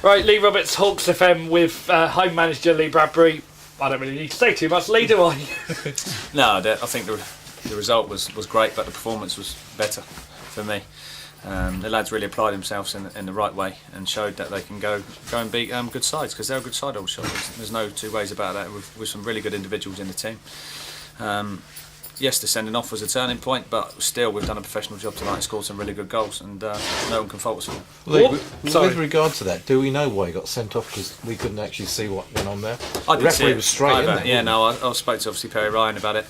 Right, Lee Roberts, Hawks FM with home manager Lee Bradbury. I don't really need to say too much. Lee, do I? No, I think the result was great, but the performance was better for me. The lads really applied themselves in the right way and showed that they can go and beat good sides, because they're a good side, Aldershot. There's no two ways about that, with some really good individuals in the team. Yes, the sending off was a turning point, but still we've done a professional job tonight and scored some really good goals, and no one can fault us for it. Lee, with regard to that, do we know why he got sent off? Because we couldn't actually see what went on there. I The referee was straight in there. Yeah, no, I spoke to obviously Perry Ryan about it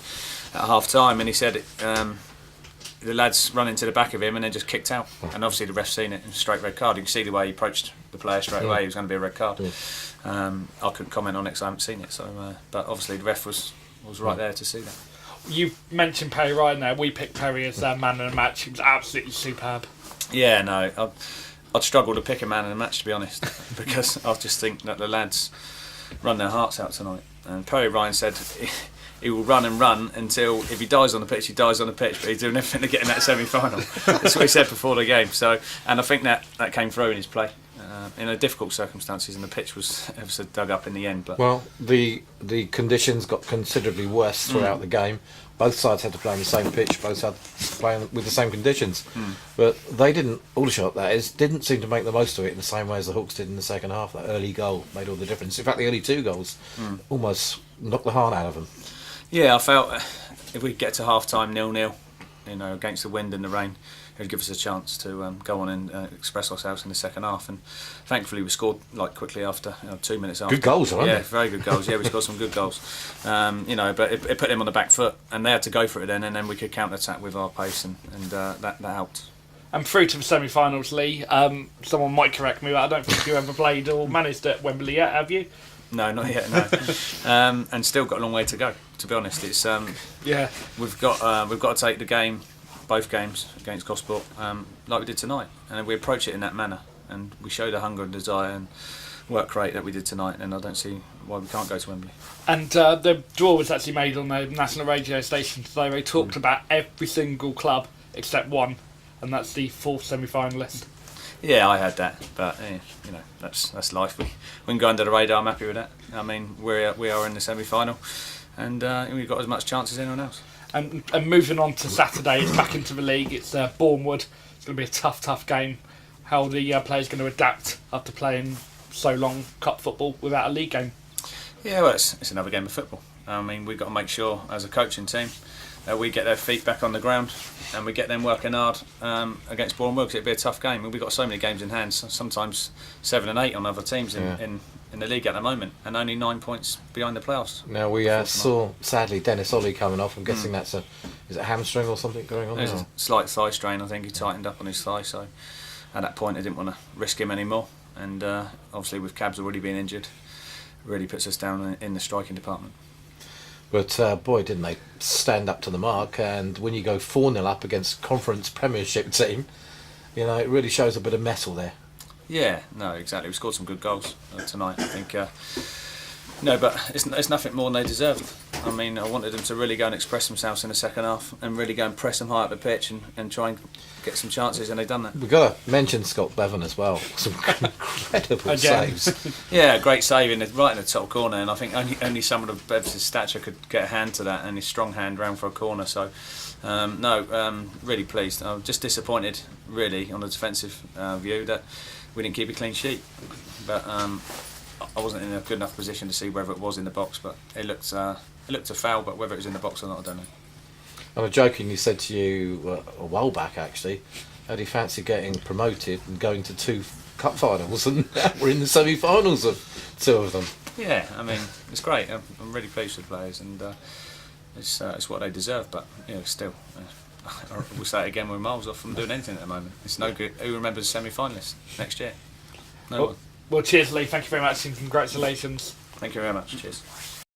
at half time, and he said the lads run into the back of him and then just kicked out. And obviously the ref's seen it, and straight red card. You can see the way he approached the player straight away. It was going to be a red card. I couldn't comment on it because I haven't seen it. So, but obviously the ref was right there to see that. You mentioned Perry Ryan there. We picked Perry as man of the match. He was absolutely superb. Yeah, no, I'd struggle to pick a man in the match, to be honest, because I just think that the lads run their hearts out tonight. And Perry Ryan said he will run and run until, if he dies on the pitch, he dies on the pitch, but he's doing everything to get in that semi-final. That's what he said before the game. So, and I think that came through in his play. In a difficult circumstances, and the pitch was ever so dug up in the end. But well, the conditions got considerably worse throughout the game. Both sides had to play on the same pitch. Both sides playing with the same conditions, but they didn't. Aldershot, that is, didn't seem to make the most of it in the same way as the Hawks did in the second half. That early goal made all the difference. In fact, the early two goals almost knocked the heart out of them. Yeah, I felt if we get to half time 0-0, against the wind and the rain, it would give us a chance to go on and express ourselves in the second half. And thankfully we scored quickly after, 2 minutes after. Good goals, weren't they? Yeah, very good goals. Yeah, we scored some good goals. But it put them on the back foot, and they had to go for it then, and then we could counter-attack with our pace, and that helped. And through to the semi-finals, Lee. Someone might correct me, but I don't think you ever played or managed at Wembley yet, have you? No, not yet. No, and still got a long way to go. To be honest, it's we've got to take the game, both games against Gosport, like we did tonight, and we approach it in that manner, and we show the hunger and desire and work rate that we did tonight, and I don't see why we can't go to Wembley. And the draw was actually made on the national radio station today. They talked about every single club except one, and that's the fourth semi-finalist. Yeah, I heard that, but that's life. We can go under the radar. I'm happy with that. I mean, we are in the semi-final, and we've got as much chance as anyone else. And moving on to Saturday, it's back into the league. It's Bournemouth. It's going to be a tough game. How are the players going to adapt after playing so long cup football without a league game? Yeah, well, it's another game of football. I mean, we've got to make sure as a coaching team that we get their feet back on the ground and we get them working hard against Bournemouth, because it'll be a tough game. We've got so many games in hand, sometimes 7 and 8 on other teams in the league at the moment, and only 9 points behind the playoffs. Now we saw, sadly, Dennis Ollie coming off. I'm guessing that's is it a hamstring or something going on? There's a slight thigh strain. I think he tightened up on his thigh, so at that point I didn't want to risk him anymore. And obviously with Cabs already being injured, it really puts us down in the striking department. But boy, didn't they stand up to the mark. And when you go 4-0 up against Conference Premiership team, it really shows a bit of mettle there. Yeah, no, exactly. We scored some good goals tonight, I think. But it's nothing more than they deserved. I mean, I wanted them to really go and express themselves in the second half and really go and press them high up the pitch and try and get some chances, and they've done that. We've got to mention Scott Bevan as well. Some incredible saves. Yeah, great save right in the top corner, and I think only someone of Bev's stature could get a hand to that, and his strong hand round for a corner. So, really pleased. I'm just disappointed, really, on the defensive view that we didn't keep a clean sheet. But I wasn't in a good enough position to see whether it was in the box, but it looked a foul, but whether it was in the box or not, I don't know. And I jokingly said to you a while back, actually, how do you fancy getting promoted and going to 2 cup finals, and we're in the semi-finals of 2 of them? Yeah, I mean, it's great. I'm really pleased with the players, and it's what they deserve, but still, we'll say it again, we're miles off from doing anything at the moment. It's no good. Who remembers the semi-finalists next year? No one. Well, cheers, Lee. Thank you very much, and congratulations. Thank you very much. Cheers.